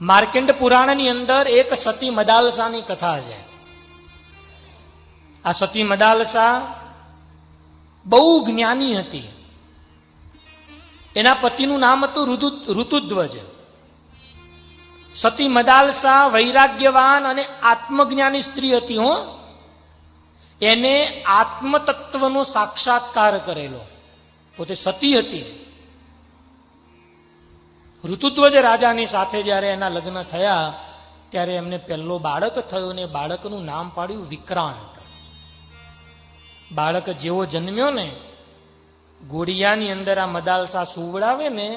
માર્કેન્ડ પુરાણની અંદર એક સતી મદાલસાની કથા છે. આ સતી મદાલસા બહુ જ્ઞાની હતી. એના પતિનું નામ હતું ઋતુધ્વજ. સતી મદાલસા વૈરાગ્યવાન અને આત્મજ્ઞાની સ્ત્રી હતી. હો, એને આત્મતત્વનો સાક્ષાત્કાર કરેલો. પોતે સતી હતી. ઋતુધ્વજ રાજાની સાથે જ્યારે એના લગ્ન થયા ત્યારે એમને પહેલો બાળક થયો ને બાળકનું નામ પાડ્યું વિક્રાંત. બાળક જેવો જન્મ્યો ને, ઘોડિયાની અંદર આ મદાલસા સુવડાવે ને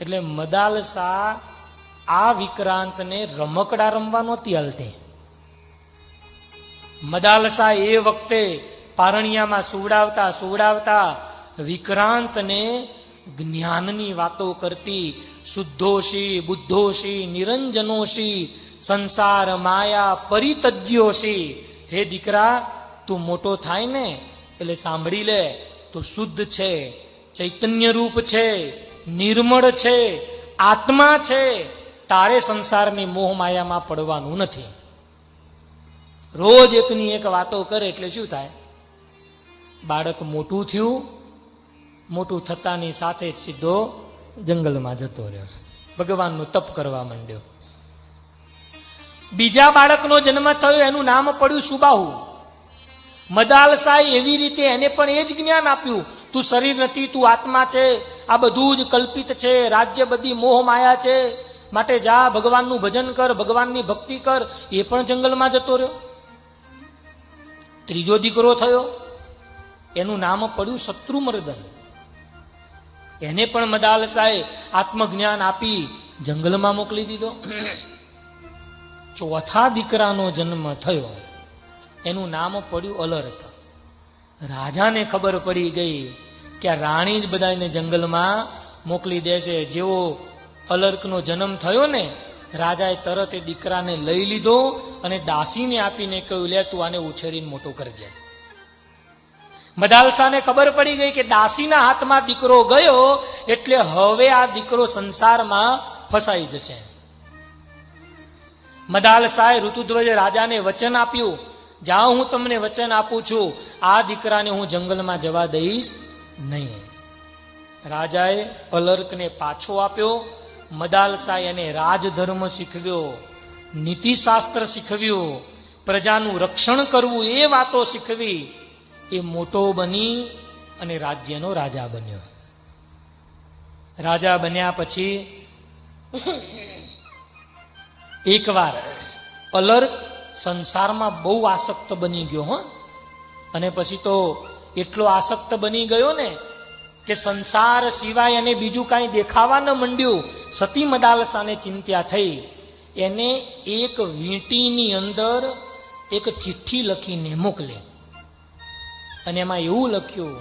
એટલે મદાલસા આ વિક્રાંતને રમકડા રમવા નહોતી હાલતી. મદાલસા એ વખતે પારણિયામાં સુવડાવતા વિક્રાંતને જ્ઞાનની વાતો કરતી. શુદ્ધોશી બુદ્ધોશી નિરંજનોશી સંસાર માયા પરિતજ્યોશી. હે દીકરા, તું મોટો થાય ને એટલે સાંભળી લે, તું શુદ્ધ છે, ચૈતન્ય રૂપ છે, નિર્મળ છે, આત્મા છે. તારે સંસારની મોહ માયામાં પડવાનું નથી. રોજ એકની એક વાતો કરે એટલે શું થાય? બાળક મોટું થયું. મોટું થતાની સાથે જ સીધો જંગલમાં જતો રહ્યો, ભગવાનનું તપ કરવા માંડ્યો. બીજા બાળકનો જન્મ થયો, એનું નામ પડ્યું સુબાહુ. મદાલસાએ એવી રીતે એને પણ એ જ જ્ઞાન આપ્યું, તું શરીર નથી, તું આત્મા છે, આ બધું જ કલ્પિત છે, રાજ્ય બધી મોહ માયા છે, માટે જા ભગવાનનું ભજન કર, ભગવાનની ભક્તિ કર. એ પણ જંગલમાં જતો રહ્યો. ત્રીજો દીકરો થયો, એનું નામ પડ્યું શત્રુમર્દન. એને પણ મદાલસાએ આત્મજ્ઞાન આપી જંગલમાં મોકલી દીધો. ચોથા દીકરાનો જન્મ થયો, એનું નામ પડ્યું અલર્ક. રાજાને ખબર પડી ગઈ કે આ રાણી જ બધાને જંગલમાં મોકલી દેશે. જેવો અલર્કનો જન્મ થયો ને, રાજાએ તરત એ દીકરાને લઈ લીધો અને દાસીને આપીને કહ્યું, લે તું આને ઉછેરીને મોટો કરજે. મદાલસાને ખબર પડી ગઈ કે દાસીના હાથમાં દીકરો ગયો એટલે હવે આ દીકરો સંસારમાં ફસાઈ જશે. મદાલસાએ ઋતુધ્વજ રાજાને વચન આપ્યું, જાઓ હું તમને વચન આપું છું, આ દીકરાને હું જંગલમાં જવા દઈશ નહીં. રાજાએ અલર્કને પાછો આપ્યો. મદાલસાએ એને રાજધર્મ શીખવ્યો, નીતિશાસ્ત્ર શીખવ્યું, પ્રજાનું રક્ષણ કરવું એ વાતો શીખવી. એ મોટો બની અને રાજ્યનો રાજા બન્યો. રાજા બન્યા પછી એકવાર અલર્ક સંસારમાં બહુ આસક્ત બની ગયો. હો, અને પછી તો એટલો આસક્ત બની ગયો ને કે સંસાર સિવાય એને બીજું કાંઈ દેખાવા ન માંડ્યું. સતી મદાલસાને ચિંતા થઈ. એને એક વીંટીની અંદર એક ચિઠ્ઠી લખીને મોકલી અને એમાં એવું લખ્યું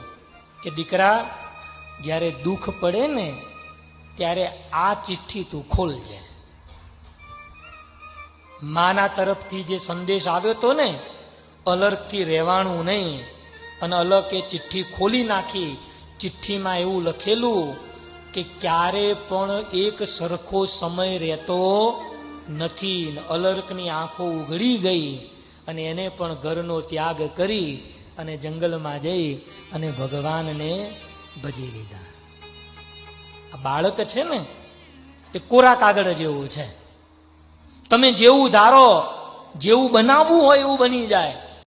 કે દીકરા, જ્યારે દુઃખ પડે ને ત્યારે આ ચિઠ્ઠી તું ખોલજે. માના તરફથી જે સંદેશ આવ્યો હતો ને, અલર્કથી રહેવાનું નહીં. અને અલર્કે ચિઠ્ઠી ખોલી નાખી. ચિઠ્ઠીમાં એવું લખેલું કે ક્યારે પણ એક સરખો સમય રહેતો નથી. અલર્કની આંખો ઉઘડી ગઈ અને એને પણ ઘરનો ત્યાગ કરી અને જંગલમાં જઈ અને ભગવાનને ભજી લીધા. આ બાળક છે ને એ કોરા કાગળ જેવું છે. તમે જેવું ધારો, જેવું બનાવવું હોય એવું બની જાય.